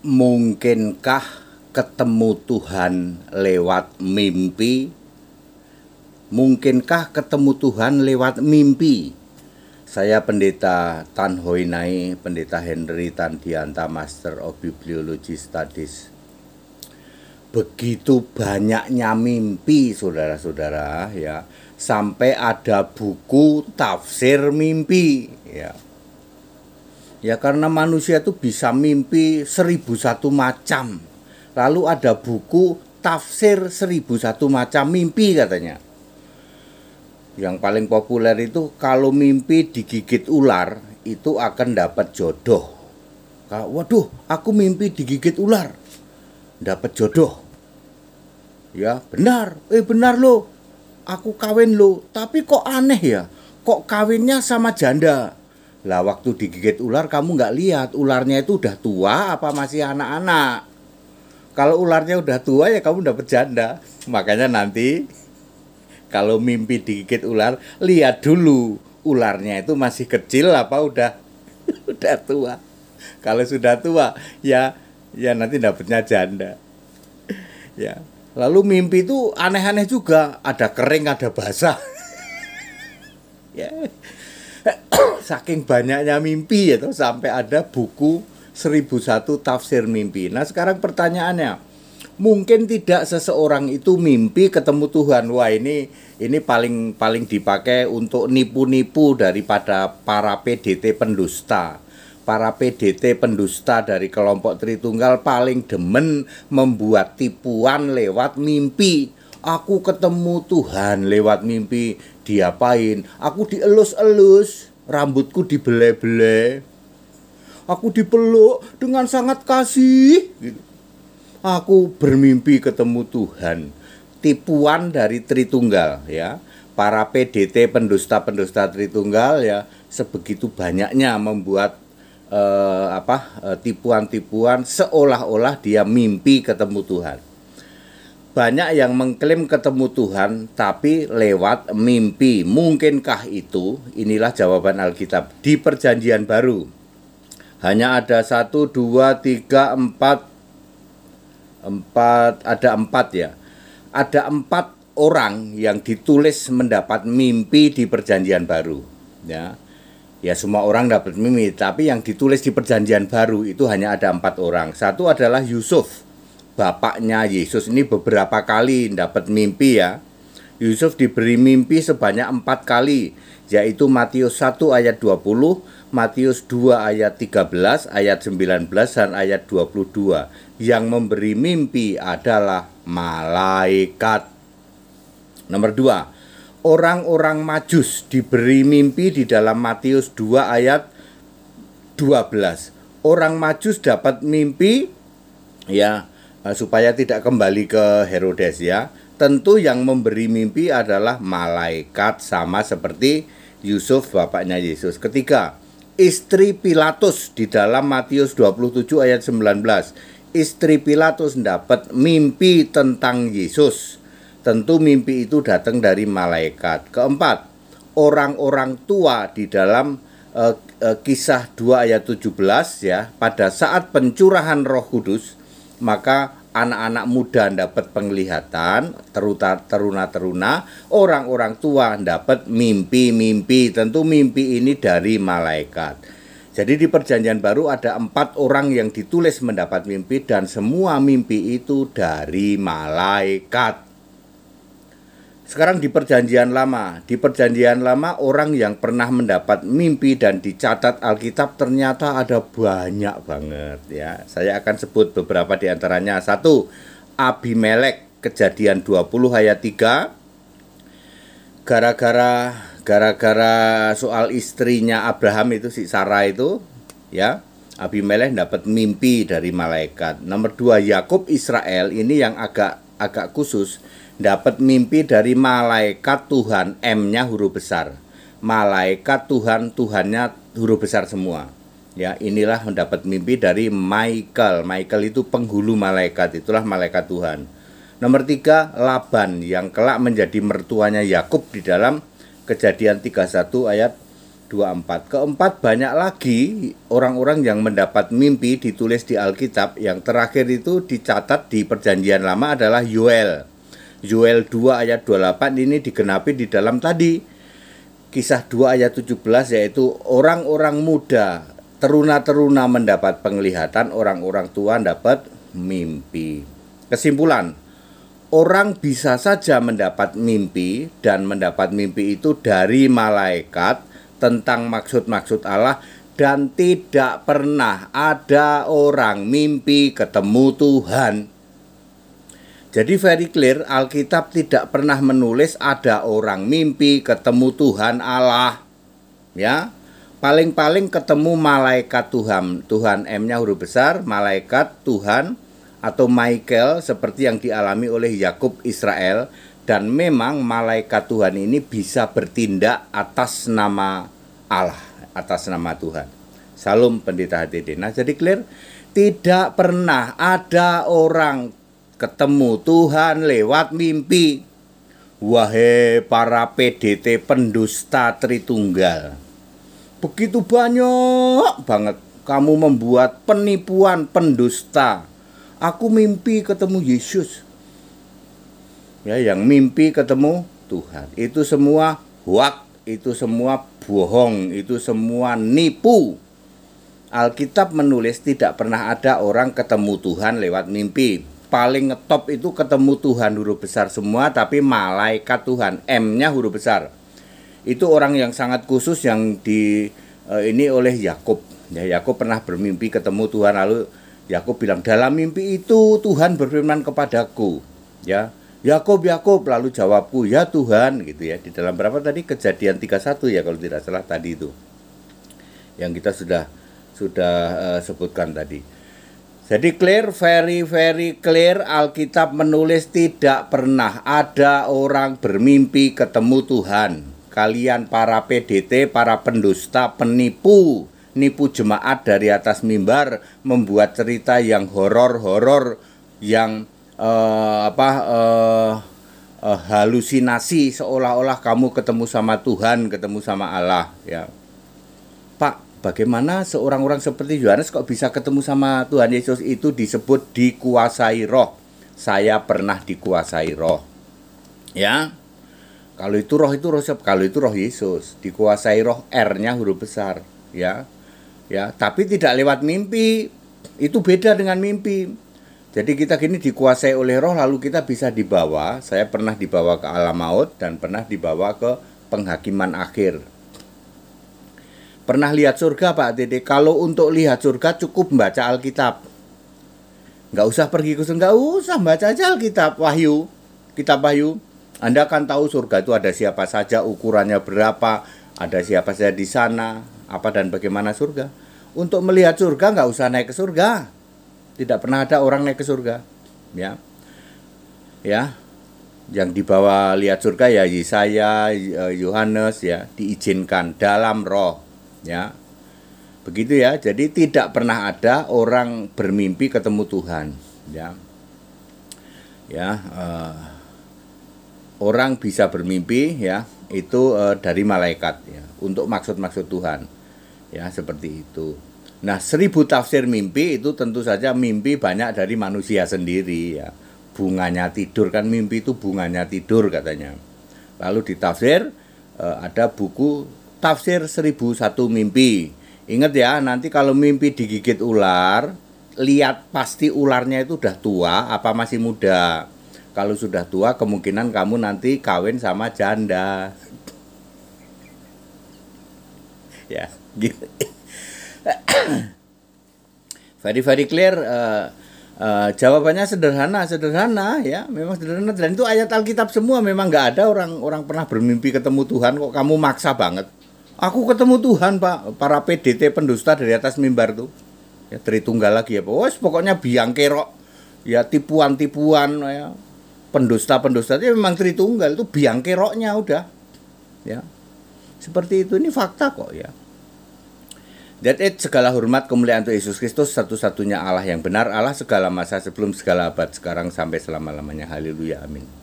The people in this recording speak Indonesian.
Mungkinkah ketemu Tuhan lewat mimpi? Mungkinkah ketemu Tuhan lewat mimpi? Saya Pendeta Tan Hoi Nai, Pendeta Henry Tandianta, Master of Bibliology Studies. Begitu banyaknya mimpi, saudara-saudara, ya, sampai ada buku tafsir mimpi, ya. Ya karena manusia itu bisa mimpi 1001 macam. Lalu ada buku tafsir 1001 macam mimpi katanya. Yang paling populer itu kalau mimpi digigit ular itu akan dapat jodoh. Waduh, aku mimpi digigit ular, dapat jodoh. Ya benar, benar loh. Aku kawin loh, tapi kok aneh ya? Kok kawinnya sama janda? Lah waktu digigit ular kamu nggak lihat ularnya itu udah tua apa masih anak-anak. Kalau ularnya udah tua ya kamu dapet janda. Makanya nanti kalau mimpi digigit ular, lihat dulu ularnya itu masih kecil apa udah udah tua. Kalau sudah tua ya nanti dapetnya janda. Ya. Lalu mimpi itu aneh-aneh juga, ada kering ada basah. Ya. Saking banyaknya mimpi ya, sampai ada buku 1001 tafsir mimpi. Nah sekarang pertanyaannya, mungkin tidak seseorang itu mimpi ketemu Tuhan? Wah ini paling dipakai untuk nipu-nipu daripada para PDT pendusta. Para PDT pendusta dari kelompok Tritunggal paling demen membuat tipuan lewat mimpi. Aku ketemu Tuhan lewat mimpi, diapain? Aku dielus-elus, rambutku dibelai-belai, aku dipeluk dengan sangat kasih. Aku bermimpi ketemu Tuhan. Tipuan dari Tritunggal, ya. Para PDT pendusta-pendusta Tritunggal ya sebegitu banyaknya membuat tipuan-tipuan seolah-olah dia mimpi ketemu Tuhan. Banyak yang mengklaim ketemu Tuhan tapi lewat mimpi. Mungkinkah itu? Inilah jawaban Alkitab. Di Perjanjian Baru hanya ada 1, 2, 3, 4, ada 4 ya. Ada 4 orang yang ditulis mendapat mimpi di Perjanjian Baru, ya. Ya semua orang dapat mimpi, tapi yang ditulis di Perjanjian Baru itu hanya ada 4 orang. Satu adalah Yusuf, bapaknya Yesus. Ini beberapa kali dapat mimpi ya. Yusuf diberi mimpi sebanyak 4 kali, yaitu Matius 1 ayat 20, Matius 2 ayat 13, ayat 19, dan ayat 22. Yang memberi mimpi adalah malaikat. Nomor 2, orang-orang Majus diberi mimpi di dalam Matius 2 ayat 12. Orang Majus dapat mimpi ya supaya tidak kembali ke Herodes ya. Tentu yang memberi mimpi adalah malaikat, sama seperti Yusuf bapaknya Yesus. Ketiga, istri Pilatus di dalam Matius 27 ayat 19. Istri Pilatus dapat mimpi tentang Yesus. Tentu mimpi itu datang dari malaikat. Keempat, orang-orang tua di dalam Kisah 2 ayat 17 ya, pada saat pencurahan Roh Kudus, maka anak-anak muda dapat penglihatan, teruna-teruna, orang-orang tua dapat mimpi-mimpi. Tentu mimpi ini dari malaikat. Jadi di Perjanjian Baru ada 4 orang yang ditulis mendapat mimpi, dan semua mimpi itu dari malaikat. Sekarang di Perjanjian Lama. Di Perjanjian Lama orang yang pernah mendapat mimpi dan dicatat Alkitab ternyata ada banyak banget ya. Saya akan sebut beberapa di antaranya. 1, Abimelek, Kejadian 20 ayat 3. Gara-gara soal istrinya Abraham itu, si Sarah itu ya, Abimelek dapat mimpi dari malaikat. Nomor 2, Yakub Israel, ini yang agak khusus, dapat mimpi dari malaikat Tuhan, M-nya huruf besar. Malaikat Tuhan, Tuhannya huruf besar semua. Ya, inilah mendapat mimpi dari Michael. Michael itu penghulu malaikat, itulah malaikat Tuhan. Nomor 3, Laban yang kelak menjadi mertuanya Yakub di dalam Kejadian 31 ayat 24. Keempat, banyak lagi orang-orang yang mendapat mimpi ditulis di Alkitab. Yang terakhir itu dicatat di Perjanjian Lama adalah Yoel. Yoel 2 ayat 28 ini digenapi di dalam tadi Kisah 2 ayat 17, yaitu orang-orang muda, teruna-teruna mendapat penglihatan, orang-orang tua dapat mimpi. Kesimpulan, orang bisa saja mendapat mimpi, dan mendapat mimpi itu dari malaikat tentang maksud-maksud Allah, dan tidak pernah ada orang mimpi ketemu Tuhan. Jadi very clear, Alkitab tidak pernah menulis ada orang mimpi ketemu Tuhan Allah. Ya. Paling-paling ketemu malaikat Tuhan. Tuhan M-nya huruf besar, malaikat Tuhan atau Michael seperti yang dialami oleh Yakub Israel, dan memang malaikat Tuhan ini bisa bertindak atas nama Allah, atas nama Tuhan. Salam Pendeta HTD. Nah, jadi clear, tidak pernah ada orang ketemu Tuhan lewat mimpi. Wahai para PDT pendusta Tritunggal, begitu banyak banget kamu membuat penipuan pendusta. Aku mimpi ketemu Yesus. Ya, yang mimpi ketemu Tuhan. Itu semua hoax, itu semua bohong, itu semua nipu. Alkitab menulis tidak pernah ada orang ketemu Tuhan lewat mimpi. Paling ngetop itu ketemu Tuhan huruf besar semua, tapi malaikat Tuhan M-nya huruf besar. Itu orang yang sangat khusus yang ini oleh Yakub. Ya, Yakub pernah bermimpi ketemu Tuhan, lalu Yakub bilang, dalam mimpi itu Tuhan berfirman kepadaku. Ya, Yakub, Yakub, lalu jawabku, ya Tuhan, gitu ya. Di dalam berapa tadi? Kejadian 31 ya kalau tidak salah tadi itu. Yang kita sudah sebutkan tadi. Jadi clear, very clear, Alkitab menulis tidak pernah ada orang bermimpi ketemu Tuhan. Kalian para PDT, para pendusta, penipu, nipu jemaat dari atas mimbar, membuat cerita yang horor-horor, yang halusinasi seolah-olah kamu ketemu sama Tuhan, ketemu sama Allah, ya. Pak, bagaimana seorang orang seperti Yohanes kok bisa ketemu sama Tuhan Yesus? Itu disebut dikuasai roh. Saya pernah dikuasai roh. Ya. Kalau itu roh kalau itu roh Yesus, dikuasai roh, R-nya huruf besar, ya. Ya, tapi tidak lewat mimpi. Itu beda dengan mimpi. Jadi kita gini dikuasai oleh roh, lalu kita bisa dibawa. Saya pernah dibawa ke alam maut dan pernah dibawa ke penghakiman akhir. Pernah lihat surga Pak Dede? Kalau untuk lihat surga cukup membaca Alkitab. Nggak usah pergi ke surga, nggak usah, baca aja Alkitab Wahyu. Kitab Wahyu. Anda akan tahu surga itu ada siapa saja, ukurannya berapa, ada siapa saja di sana, apa dan bagaimana surga. Untuk melihat surga nggak usah naik ke surga. Tidak pernah ada orang naik ke surga. Ya. Ya. Yang dibawa lihat surga ya Yesaya, Yohanes, ya, diizinkan dalam roh. Ya, begitu ya. Jadi tidak pernah ada orang bermimpi ketemu Tuhan. Ya, ya. Orang bisa bermimpi, ya, itu dari malaikat, ya, untuk maksud-maksud Tuhan. Ya, seperti itu. Nah, 1000 tafsir mimpi itu tentu saja mimpi banyak dari manusia sendiri. Ya, bunganya tidur, kan mimpi itu bunganya tidur katanya. Lalu ditafsir ada buku Tafsir 1001 Mimpi. Ingat ya, nanti kalau mimpi digigit ular, lihat pasti ularnya itu udah tua apa masih muda. Kalau sudah tua, kemungkinan kamu nanti kawin sama janda. Ya, gitu. Very clear. Jawabannya sederhana ya, memang sederhana, dan itu ayat Alkitab semua. Memang nggak ada orang pernah bermimpi ketemu Tuhan kok kamu maksa banget. Aku ketemu Tuhan Pak, para PDT pendusta dari atas mimbar tuh, ya, Tritunggal lagi ya, pokoknya biang kerok, ya, tipuan-tipuan, ya, pendusta itu memang Tritunggal, itu biang keroknya udah, ya, seperti itu. Ini fakta kok, ya. That it, segala hormat kemuliaan untuk Yesus Kristus, satu-satunya Allah yang benar, Allah segala masa, sebelum segala abad, sekarang sampai selama-lamanya. Haleluya, amin.